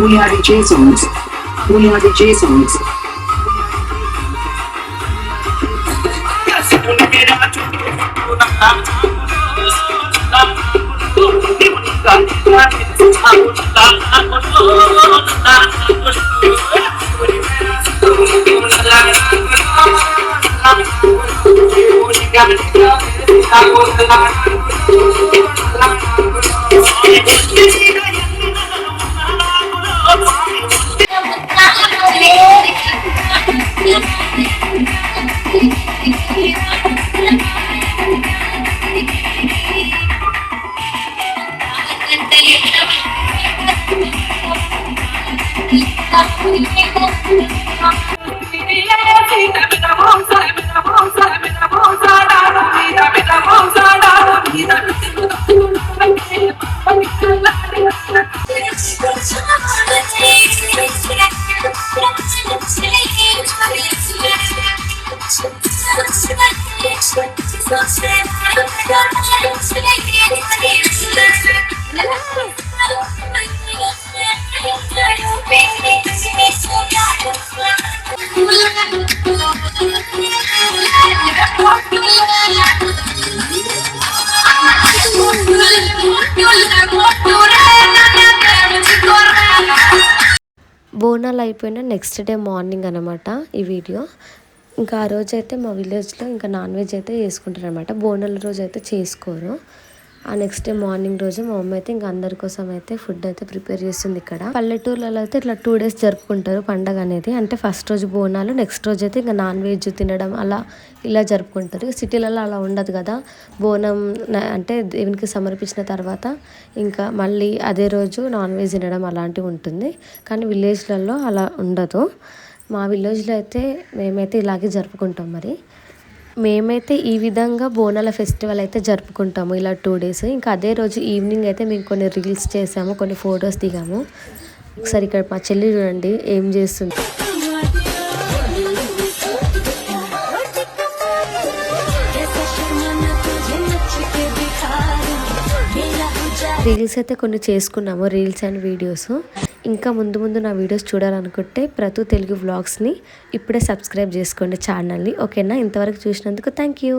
Julia DJ songs. Julia DJ songs. Bonalu అయిపోయిన next day morning అనమాట ఈ వీడియో. ఇంకా ఆ రోజు అయితే మా విలేజ్లో ఇంకా నాన్ వెజ్ అయితే చేసుకుంటారు అనమాట. బోనాల రోజు అయితే చేసుకోరు. ఆ నెక్స్ట్ డే మార్నింగ్ రోజు మా మమ్మీ అయితే ఇంకా అందరి కోసం అయితే ఫుడ్ అయితే ప్రిపేర్ చేస్తుంది. ఇక్కడ పల్లెటూర్లలో అయితే ఇట్లా 2 days జరుపుకుంటారు పండగ అనేది. అంటే ఫస్ట్ రోజు బోనాలు, నెక్స్ట్ రోజు అయితే ఇంకా నాన్ వెజ్ తినడం అలా ఇలా జరుపుకుంటారు. సిటీలలో అలా ఉండదు కదా. బోనం అంటే దేవునికి సమర్పించిన తర్వాత ఇంకా మళ్ళీ అదే రోజు నాన్ వెజ్ తినడం అలాంటివి ఉంటుంది. కానీ విలేజ్లలో అలా ఉండదు. మా విలేజ్లో అయితే మేమైతే ఇలాగే జరుపుకుంటాం. మరి మేమైతే ఈ విధంగా బోనాల ఫెస్టివల్ అయితే జరుపుకుంటాము ఇలా 2 days. ఇంకా అదే రోజు ఈవినింగ్ అయితే మేము కొన్ని రీల్స్ చేసాము, కొన్ని ఫొటోస్ దిగాము. ఒకసారి ఇక్కడ మా చెల్లి చూడండి ఏం చేస్తుంది. రీల్స్ అయితే కొన్ని చేసుకున్నాము, రీల్స్ అండ్ వీడియోస్. ఇంకా ముందు ముందు నా వీడియోస్ చూడాలనుకుంటే ప్రతు తెలుగు వ్లాగ్స్ని ఇప్పుడే సబ్స్క్రైబ్ చేసుకోండి ఛానల్ని. ఓకేనా? ఇంతవరకు చూసినందుకు థ్యాంక్ యూ.